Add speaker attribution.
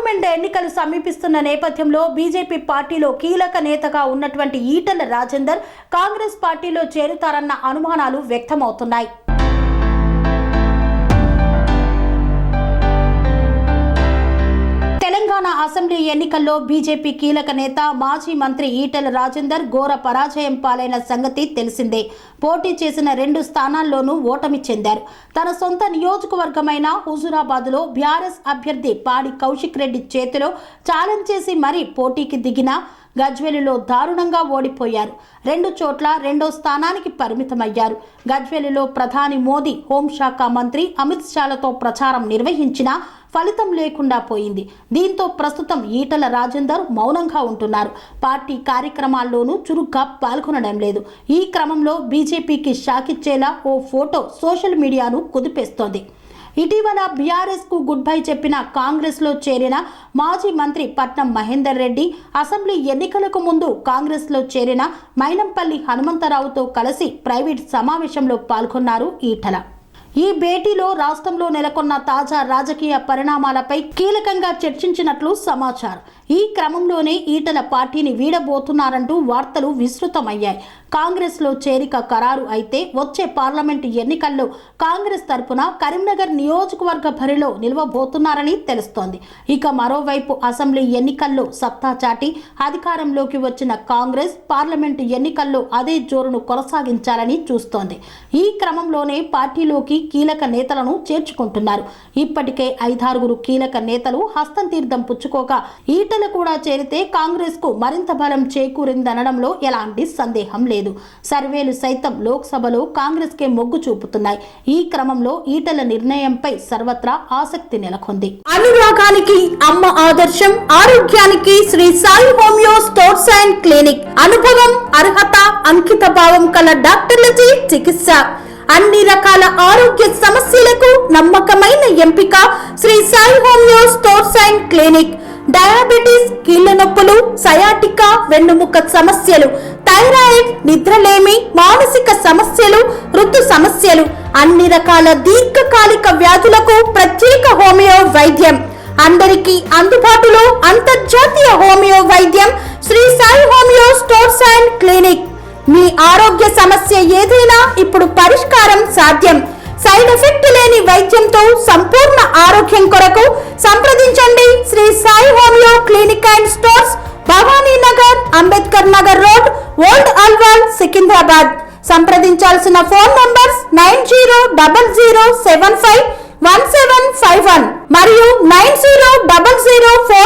Speaker 1: Parliament ఎన్నికలు సమీపిస్తున్న నేపథ్యంలో బీజేపీ పార్టీలో కీలక నేతగా ఉన్నటువంటి ఈటెల రాజేందర్ కాంగ్రెస్ పార్టీలో చేరుతారన్న అనుమానాలు వ్యక్తమవుతున్నాయి. తెలంగాణ అసెంబ్లీ ఎన్నికల్లో బీజేపీ కీలక నేత మాజీ మంత్రి ఈటెల రాజేందర్ ఘోర పరాజయం పాలైన సంగతి తెలిసిందే. పోటీ చేసిన 2 స్థానాల్లోనూ ఓటమి చెందారు. తన సొంత నియోజకవర్గమైన హుజూరాబాద్లో బీఆర్ఎస్ అభ్యర్థి పాడి కౌశిక్ రెడ్డి చేతిలో ఛాలెంజ్ చేసి మరీ పోటీకి దిగిన గజ్వేలిలో దారుణంగా ఓడిపోయారు. 2 చోట్ల 2వ స్థానానికి పరిమితమయ్యారు. గజ్వేలిలో ప్రధాని మోదీ, హోంశాఖ మంత్రి అమిత్ షాలతో ప్రచారం నిర్వహించినా ఫలితం లేకుండా పోయింది. దీంతో ప్రస్తుతం ఈటెల రాజేందర్ మౌనంగా ఉంటున్నారు. పార్టీ కార్యక్రమాల్లోనూ చురుగ్గా పాల్గొనడం లేదు. ఈ క్రమంలో బీజేపీకి షాకిచ్చేలా ఓ ఫోటో సోషల్ మీడియాను కుదిపేస్తోంది. ఇటీవల బీఆర్ఎస్ కు గుడ్ బై చెప్పిన కాంగ్రెస్ లో చేరిన మాజీ మంత్రి పట్నం మహేందర్ రెడ్డి అసెంబ్లీ ఎన్నికలకు ముందు కాంగ్రెస్ లో చేరిన మైనంపల్లి హనుమంతరావుతో కలిసి ప్రైవేట్ సమావేశంలో పాల్గొన్నారు ఈటెల. ఈ భేటీలో రాష్ట్రంలో నెలకొన్న తాజా రాజకీయ పరిణామాలపై కీలకంగా చర్చించినట్లు సమాచారం. ఈ క్రమంలోనే ఈటెల పార్టీని వీడబోతున్నారంటూ వార్తలు విస్తృతమయ్యాయి. కాంగ్రెస్ లో చేరిక ఖరారు అయితే వచ్చే పార్లమెంటు ఎన్నికల్లో కాంగ్రెస్ తరపున కరీంనగర్ నియోజకవర్గ బరిలో నిలవబోతున్నారని తెలుస్తోంది. ఇక మరోవైపు అసెంబ్లీ ఎన్నికల్లో సత్తా చాటి అధికారంలోకి వచ్చిన కాంగ్రెస్ పార్లమెంటు ఎన్నికల్లో అదే జోరును కొనసాగించాలని చూస్తోంది. ఈ క్రమంలోనే పార్టీలోకి కీలక నేతలను చేర్చుకుంటున్నారు. ఇప్పటికే 5-6 కీలక నేతలు హస్తం తీర్థం పుచ్చుకోగా ఈటెల కూడా చేరితే కాంగ్రెస్ కు మరింత బలం చేకూరిందనడంలో ఎలాంటి సందేహం లేదు. సర్వేలు సైతం లోక్సభలో కాంగ్రెస్ కే మొగ్గు చూపుతున్నాయి. ఈ క్రమంలో ఈటెల నిర్ణయంపై సర్వత్రా ఆసక్తి నెలకొంది. అనురాగానికి అమ్మ ఆదర్శం, ఆరోగ్యానికి Shri Sai homeo stores and clinic. అనుభవం, అర్హత, అంకిత భావం కల డాక్టర్లచే చికిత్స. అన్ని రకాల ఆరోగ్య సమస్యలకు నమ్మకమైన ఎంపిక Shri Sai homeo stores and clinic. Diabetes, కీళ్ల నొప్పులు, సయాటికా, వెన్నుముక్క సమస్యలు, థైరాయిడ్, నిద్రలేమి, మానసిక సమస్యలు, ఋతు సమస్యలు, అన్ని రకాల దీర్ఘకాలిక వ్యాధులకు ప్రత్యేక హోమియో వైద్యం. అందరికీ అందుబాటులో అంతర్జాతీయ హోమియో వైద్యం Shri Sai homeo stores and clinic. మీ ఆరోగ్య సమస్య ఏదైనా ఇప్పుడు పరిష్కారం సాధ్యం. సైడ్ ఎఫెక్ట్ లేని వైద్యంతో సంపూర్ణ ఆరోగ్యం కొరకు సంప్రదించండి Shri Sai homeo clinic and stores, Bhavani Nagar, Ambedkar Nagar road, old Alwal, Secunderabad. సంప్రదించాల్సిన ఫోన్ నంబర్స్ 9000751751 మరియు 900044